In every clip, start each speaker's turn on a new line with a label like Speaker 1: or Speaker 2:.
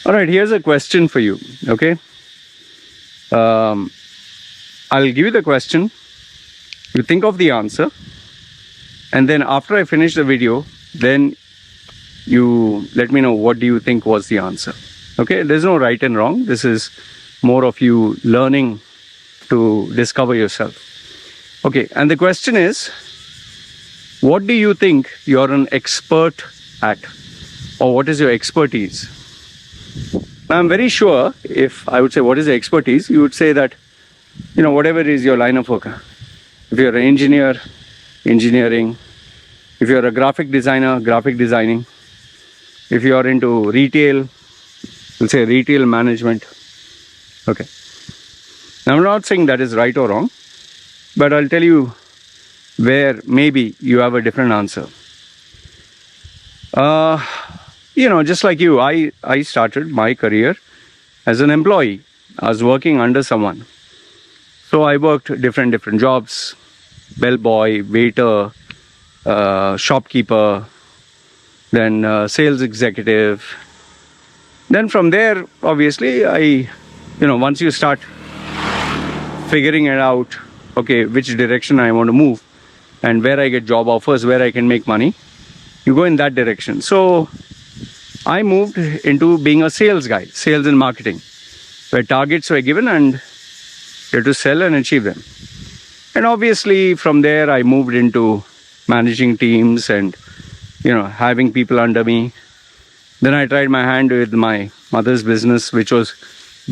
Speaker 1: All right, here's a question for you, okay? I'll give you the question. You think of the answer. And then after I finish the video, then you let me know what do you think was the answer. Okay, there's no right and wrong. This is more of you learning to discover yourself. Okay, and the question is, what do you think you're an expert at? Or what is your expertise? I'm very sure if I would say what is the expertise, you would say that, whatever is your line of work. If you're an engineer, engineering. If you're a graphic designer, graphic designing. If you're into retail, we'll say retail management. Okay. Now, I'm not saying that is right or wrong, but I'll tell you where maybe you have a different answer. Just like you, I started my career as an employee. I was working under someone. So I worked different jobs, bellboy, waiter, shopkeeper, then sales executive. Then from there, obviously, once you start figuring it out, okay, which direction I want to move and where I get job offers, where I can make money, you go in that direction. So I moved into being a sales guy, sales and marketing, where targets were given and you had to sell and achieve them. And obviously from there I moved into managing teams and having people under me. Then I tried my hand with my mother's business, which was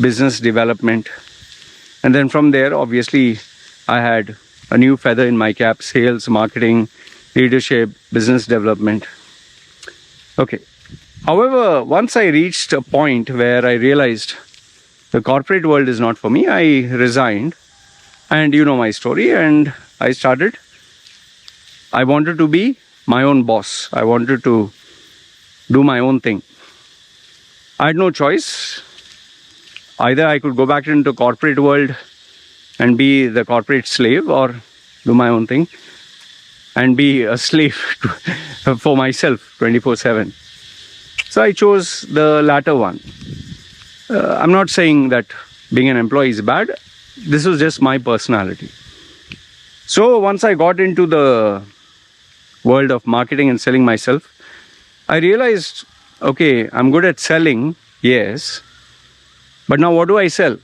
Speaker 1: business development. And then from there, obviously, I had a new feather in my cap: sales, marketing, leadership, business development. Okay. However, once I reached a point where I realized the corporate world is not for me, I resigned. And you know my story. And I wanted to be my own boss. I wanted to do my own thing. I had no choice. Either I could go back into corporate world and be the corporate slave, or do my own thing and be a slave for myself 24/7. So I chose the latter one. I'm not saying that being an employee is bad. This was just my personality. So once I got into the world of marketing and selling myself, I realized, okay, I'm good at selling, yes, but now what do I sell?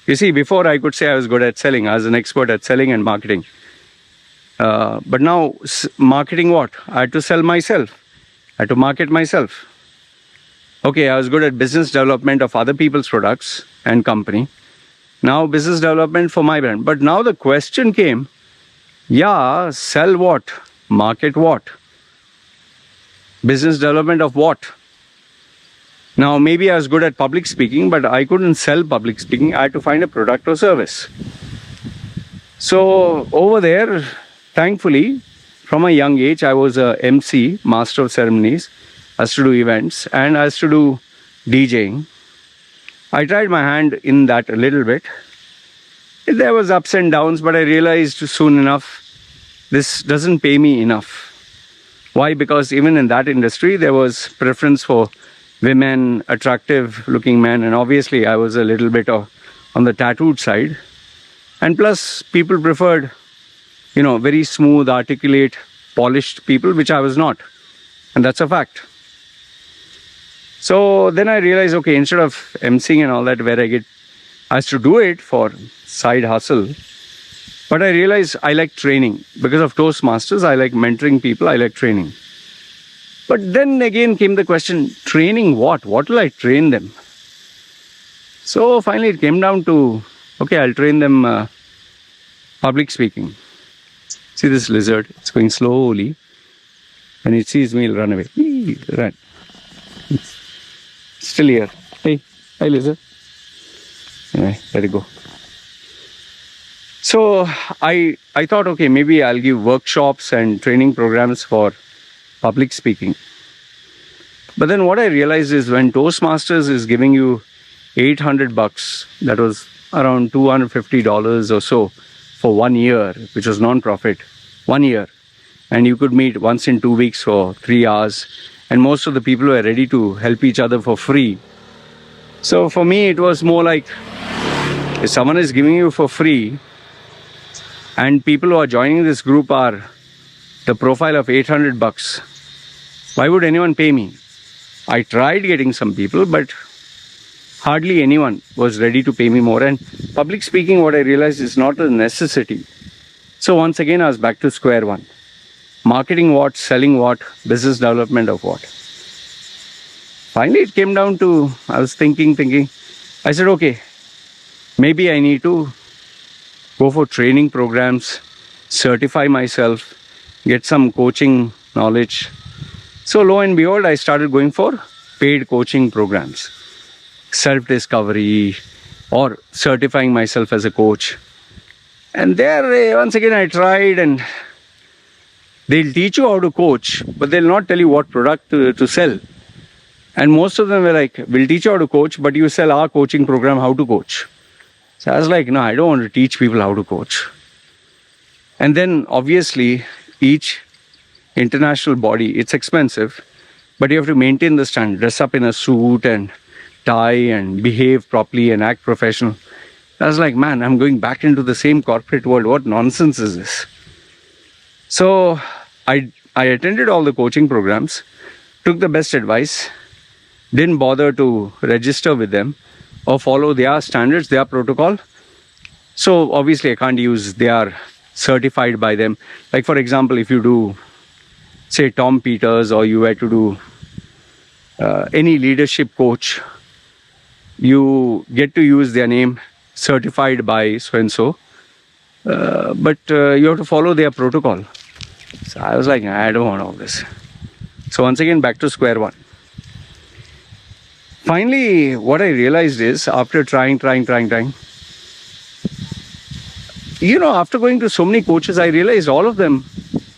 Speaker 1: You see, before I could say I was good at selling. I was an expert at selling and marketing. But now, marketing what? I had to sell myself. I had to market myself. Okay, I was good at business development of other people's products and company. Now business development for my brand. But now the question came, sell what? Market what? Business development of what? Now maybe I was good at public speaking, but I couldn't sell public speaking. I had to find a product or service. So over there, thankfully, from a young age, I was a MC, Master of Ceremonies. I used to do events and I used to do DJing. I tried my hand in that a little bit. There was ups and downs, but I realized soon enough, this doesn't pay me enough. Why? Because even in that industry, there was preference for women, attractive looking men. And obviously, I was a little bit on the tattooed side. And plus, people preferred, very smooth, articulate, polished people, which I was not. And that's a fact. So then I realized, okay, instead of emceeing and all that, where I used to do it for side hustle. But I realized I like training. Because of Toastmasters, I like mentoring people, I like training. But then again came the question, training what? What will I train them? So finally it came down to, okay, I'll train them public speaking. See this lizard? It's going slowly. When it sees me, it'll run away. Run. Still here. Hey, hi lizard. Anyway, let it go. So I thought, okay, maybe I'll give workshops and training programs for public speaking. But then what I realized is when Toastmasters is giving you $800, that was around $250 or so for 1 year, which was non-profit, 1 year. And you could meet once in 2 weeks for 3 hours. And most of the people were ready to help each other for free. So for me, it was more like, if someone is giving you for free, and people who are joining this group are the profile of $800, why would anyone pay me? I tried getting some people, but hardly anyone was ready to pay me more. And public speaking, what I realized, is not a necessity. So once again, I was back to square one. Marketing what, selling what, business development of what. Finally, it came down to, I was thinking. I said, okay, maybe I need to go for training programs, certify myself, get some coaching knowledge. So lo and behold, I started going for paid coaching programs, self-discovery, or certifying myself as a coach. And there, once again, I tried, and they'll teach you how to coach, but they'll not tell you what product to sell. And most of them were like, we'll teach you how to coach, but you sell our coaching program, how to coach. So I was like, no, I don't want to teach people how to coach. And then obviously, each international body, it's expensive, but you have to maintain the standard, dress up in a suit and tie and behave properly and act professional. I was like, man, I'm going back into the same corporate world. What nonsense is this? So I attended all the coaching programs, took the best advice, didn't bother to register with them or follow their standards, their protocol. So obviously I can't use, they are certified by them. Like for example, if you do, say, Tom Peters, or you were to do any leadership coach, you get to use their name, certified by so-and-so, but you have to follow their protocol. So I was like, I don't want all this. So once again, back to square one. Finally, what I realized is, after trying, after going to so many coaches, I realized all of them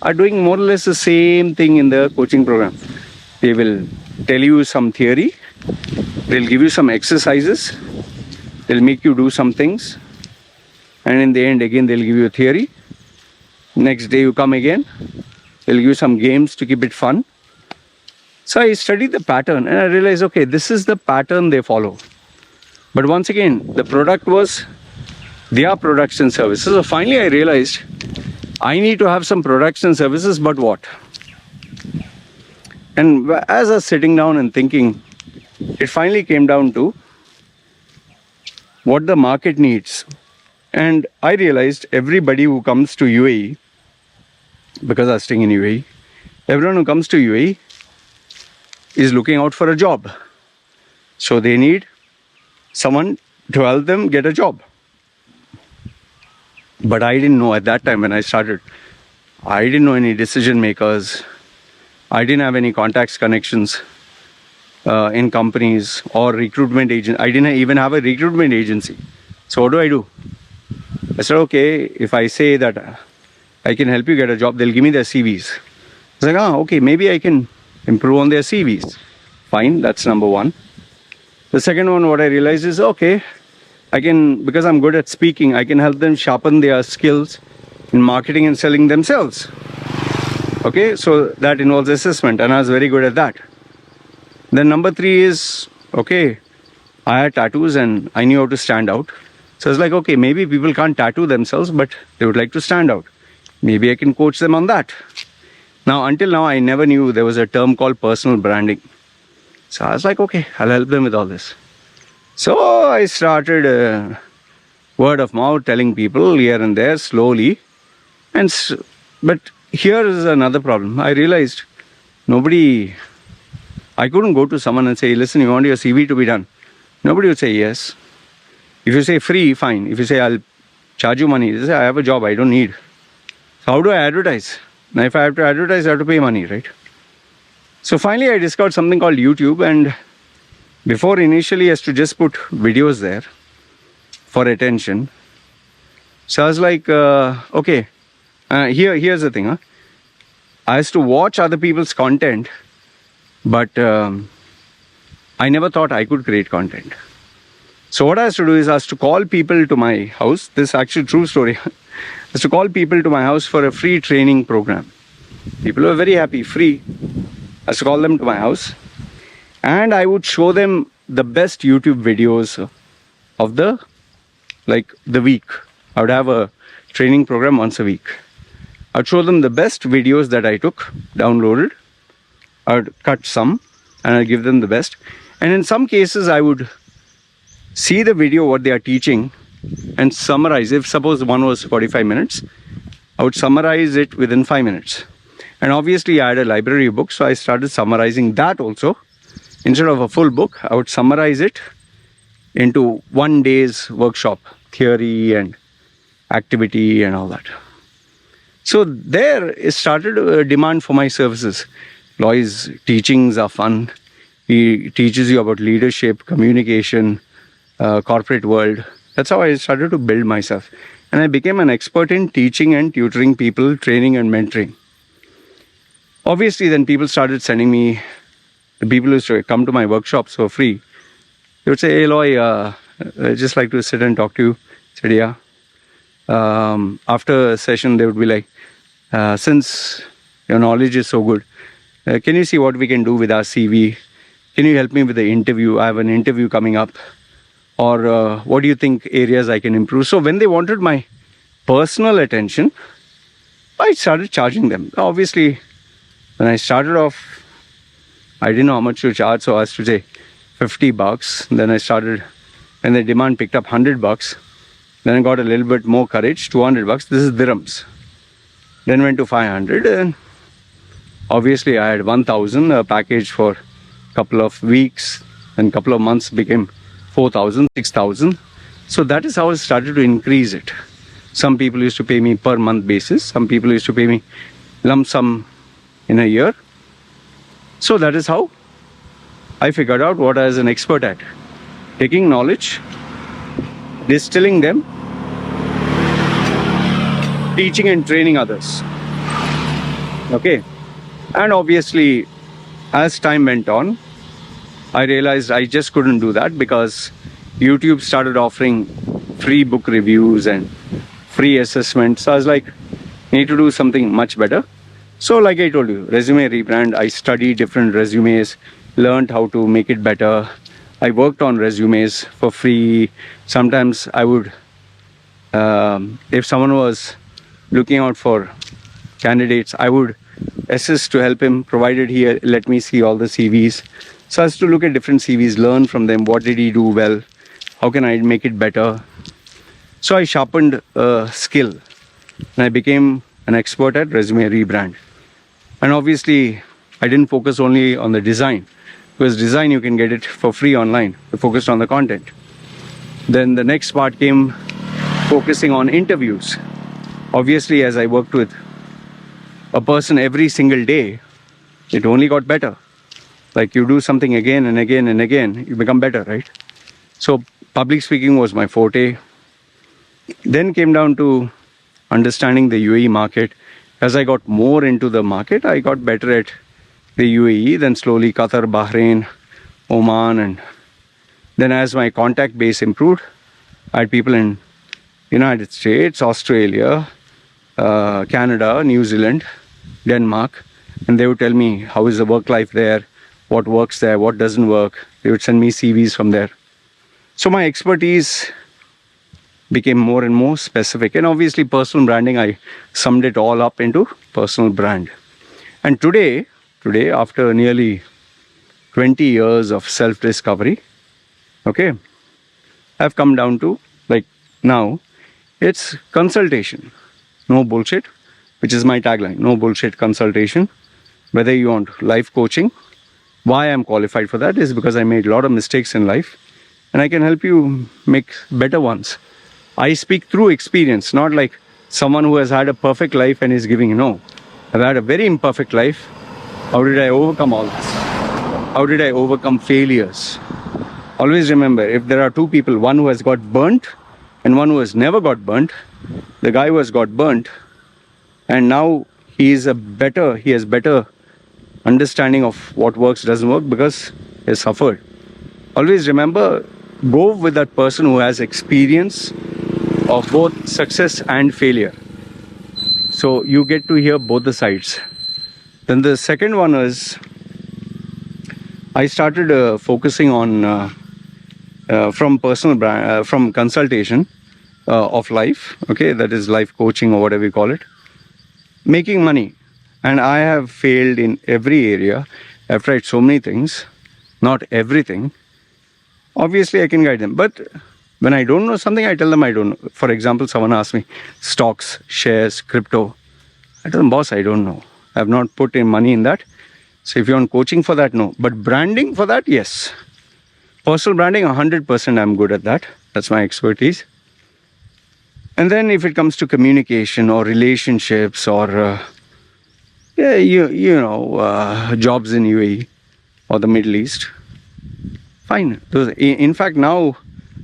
Speaker 1: are doing more or less the same thing in the coaching program. They will tell you some theory, they'll give you some exercises, they'll make you do some things, and in the end, again, they'll give you a theory. Next day you come again, they'll give you some games to keep it fun. So I studied the pattern and I realized, okay, this is the pattern they follow. But once again, the product was their products and services. So finally I realized I need to have some products and services, but what? And as I was sitting down and thinking, it finally came down to what the market needs. And I realized everybody who comes to UAE, because I was staying in UAE, everyone who comes to UAE is looking out for a job. So they need someone to help them get a job. But I didn't know at that time when I started. I didn't know any decision makers. I didn't have any contacts, connections in companies or recruitment agent. I didn't even have a recruitment agency. So what do? I said, okay, if I say that I can help you get a job, they'll give me their CVs. I was like, okay, maybe I can improve on their CVs. Fine, that's number one. The second one, what I realized is, okay, I can, because I'm good at speaking, I can help them sharpen their skills in marketing and selling themselves. Okay, so that involves assessment, and I was very good at that. Then number three is, okay, I had tattoos and I knew how to stand out. So I was like, okay, maybe people can't tattoo themselves, but they would like to stand out. Maybe I can coach them on that. Now, until now, I never knew there was a term called personal branding. So I was like, okay, I'll help them with all this. So I started word of mouth, telling people here and there slowly. But here is another problem. I realized I couldn't go to someone and say, listen, you want your CV to be done? Nobody would say yes. If you say free, fine. If you say, I'll charge you money, they say, I have a job, I don't need. So how do I advertise? Now, if I have to advertise, I have to pay money, right? So finally, I discovered something called YouTube. And before, initially, I used to just put videos there for attention. So I was like, okay, here's the thing. I used to watch other people's content, but I never thought I could create content. So what I used to do is I used to call people to my house. This is actually a true story. I used to call people to my house for a free training program. People were very happy, free. I used to call them to my house. And I would show them the best YouTube videos of the week. I would have a training program once a week. I'd show them the best videos that I took, downloaded. I would cut some and I'd give them the best. And in some cases, I would see the video, what they are teaching, and summarize. If suppose one was 45 minutes, I would summarize it within 5 minutes. And obviously, I had a library book, so I started summarizing that also. Instead of a full book, I would summarize it into 1 day's workshop, theory and activity and all that. So there it started a demand for my services. Loy's teachings are fun. He teaches you about leadership, communication, corporate world. That's how I started to build myself. And I became an expert in teaching and tutoring people, training and mentoring. Obviously, then people started sending me, the people who used to come to my workshops for free. They would say, "Hey Loy, I'd just like to sit and talk to you." I said, "Yeah." After a session, they would be like, "Since your knowledge is so good, can you see what we can do with our CV? Can you help me with the interview? I have an interview coming up. Or what do you think areas I can improve?" So when they wanted my personal attention, I started charging them. Obviously, when I started off, I didn't know how much to charge, so I was to say $50. Then I started, when the demand picked up $100, then I got a little bit more courage, $200. This is dirhams. Then went to 500, and obviously I had 1,000, a package for a couple of weeks, and couple of months became 4,000, 6,000. So that is how I started to increase it. Some people used to pay me per month basis. Some people used to pay me lump sum in a year. So that is how I figured out what I was an expert at. Taking knowledge, distilling them, teaching and training others. Okay. And obviously, as time went on, I realized I just couldn't do that because YouTube started offering free book reviews and free assessments. So I was like, I need to do something much better. So like I told you, resume rebrand, I studied different resumes, learned how to make it better. I worked on resumes for free. Sometimes I would, if someone was looking out for candidates, I would assist to help him, provided he let me see all the CVs. So I was to look at different CVs, learn from them, what did he do well, how can I make it better. So I sharpened a skill and I became an expert at resume rebrand. And obviously, I didn't focus only on the design, because design you can get it for free online. I focused on the content. Then the next part came focusing on interviews. Obviously, as I worked with a person every single day, it only got better. Like you do something again and again and again, you become better, right? So public speaking was my forte. Then came down to understanding the UAE market. As I got more into the market, I got better at the UAE, then slowly Qatar, Bahrain, Oman, and then as my contact base improved, I had people in United States, Australia, Canada, New Zealand, Denmark, and they would tell me how is the work life there, what works there, what doesn't work. They would send me CVs from there. So my expertise became more and more specific, and obviously personal branding, I summed it all up into personal brand. And today after nearly 20 years of self-discovery, okay, I've come down to, like, now it's consultation, no bullshit, which is my tagline, no bullshit consultation. Whether you want life coaching, why I'm qualified for that is because I made a lot of mistakes in life and I can help you make better ones. I speak through experience, not like someone who has had a perfect life and is giving, no. I've had a very imperfect life. How did I overcome all this? How did I overcome failures? Always remember, if there are two people, one who has got burnt and one who has never got burnt, the guy who has got burnt and now he has better understanding of what works, doesn't work, because he has suffered. Always remember, go with that person who has experience of both success and failure. So you get to hear both the sides. Then the second one is, I started focusing on from from consultation of life, okay, that is life coaching or whatever you call it, making money. And I have failed in every area. I've tried so many things, not everything. Obviously, I can guide them, but when I don't know something, I tell them I don't know. For example, someone asks me stocks, shares, crypto. I tell them, boss, I don't know. I have not put in money in that. So if you want coaching for that, no. But branding for that, yes. Personal branding, 100% I'm good at that. That's my expertise. And then if it comes to communication or relationships or jobs in UAE or the Middle East, fine. In fact, now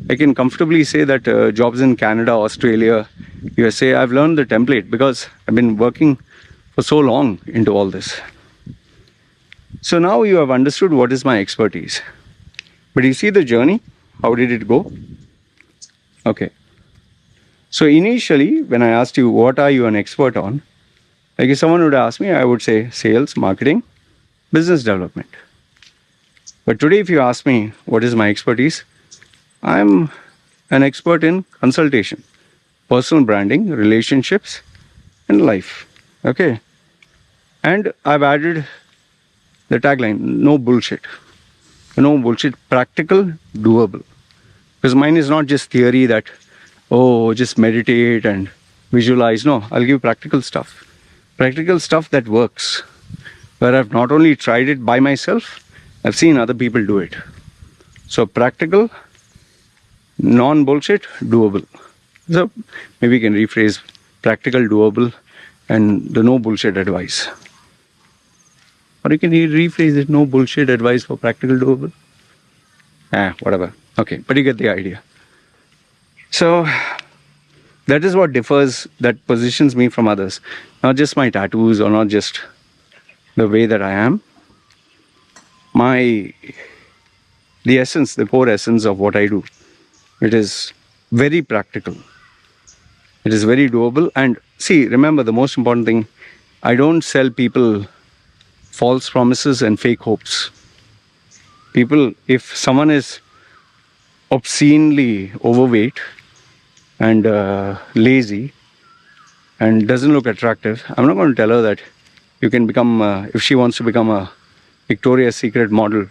Speaker 1: I can comfortably say that jobs in Canada, Australia, USA, I've learned the template because I've been working for so long into all this. So now you have understood what is my expertise. But you see the journey? How did it go? Okay. So initially, when I asked you, what are you an expert on? Like if someone would ask me, I would say sales, marketing, business development. But today, if you ask me, what is my expertise? I'm an expert in consultation, personal branding, relationships, and life. Okay. And I've added the tagline, no bullshit. No bullshit, practical, doable. Because mine is not just theory that, oh, just meditate and visualize. No, I'll give practical stuff. Practical stuff that works. Where I've not only tried it by myself, I've seen other people do it. So practical, non-bullshit, doable. So maybe you can rephrase practical, doable, and the no bullshit advice. Or you can rephrase it, no bullshit advice for practical, doable. Whatever. Okay, but you get the idea. So that is what differs, that positions me from others. Not just my tattoos or not just the way that I am. The essence, the core essence of what I do, it is very practical. It is very doable. And see, remember the most important thing, I don't sell people false promises and fake hopes. People, if someone is obscenely overweight and lazy and doesn't look attractive, I'm not going to tell her that you can become, if she wants to become a Victoria's Secret model,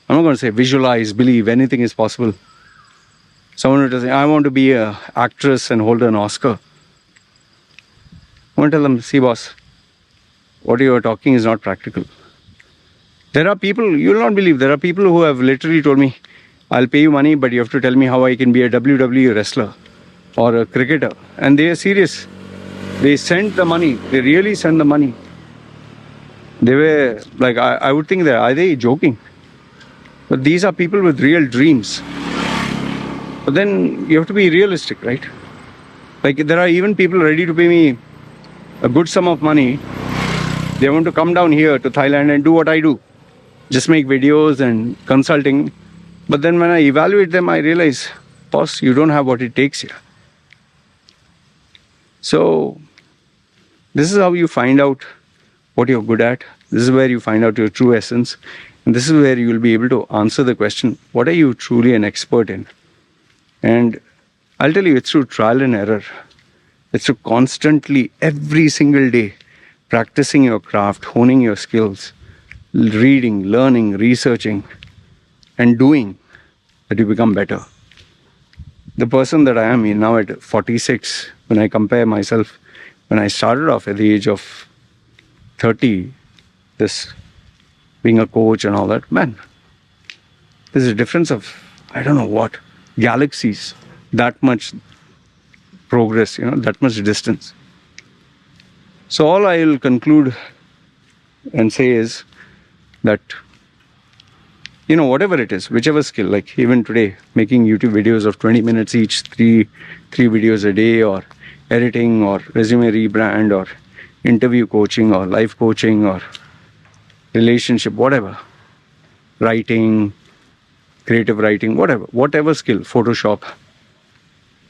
Speaker 1: I'm not going to say visualize, believe, anything is possible. Someone who say, I want to be an actress and hold an Oscar. I want to tell them, see boss, what you are talking is not practical. There are people, you will not believe, there are people who have literally told me, I'll pay you money, but you have to tell me how I can be a WWE wrestler or a cricketer. And they are serious. They sent the money. They really sent the money. They were like, I would think that, are they joking? But these are people with real dreams. But then you have to be realistic, right? Like there are even people ready to pay me a good sum of money. They want to come down here to Thailand and do what I do. Just make videos and consulting. But then when I evaluate them, I realize, boss, you don't have what it takes here. So this is how you find out what you're good at. This is where you find out your true essence. And this is where you will be able to answer the question, what are you truly an expert in? And I'll tell you, it's through trial and error. It's through constantly, every single day, practicing your craft, honing your skills, reading, learning, researching, and doing that you become better. The person that I am now at 46, when I compare myself, when I started off at the age of 30, this being a coach and all that, man, there's a difference of, I don't know what, galaxies, that much progress, that much distance. So all I will conclude and say is that, whatever it is, whichever skill, like even today, making YouTube videos of 20 minutes each, three videos a day, or editing, or resume rebrand, or interview coaching, or life coaching, or relationship, whatever, writing, creative writing, whatever skill, Photoshop,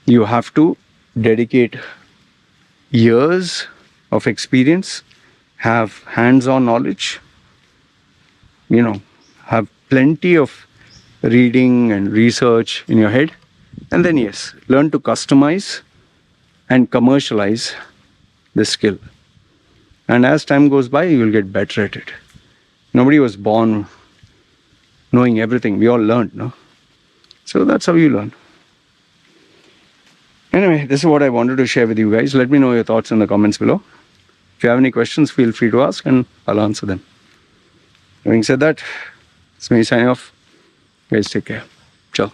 Speaker 1: you have to dedicate years of experience, have hands-on knowledge, have plenty of reading and research in your head, and then yes, learn to customize and commercialize this skill. And as time goes by, you will get better at it. Nobody was born knowing everything. We all learned, no? So that's how you learn. Anyway, this is what I wanted to share with you guys. Let me know your thoughts in the comments below. If you have any questions, feel free to ask and I'll answer them. Having said that, it's me signing off. Guys, take care. Ciao.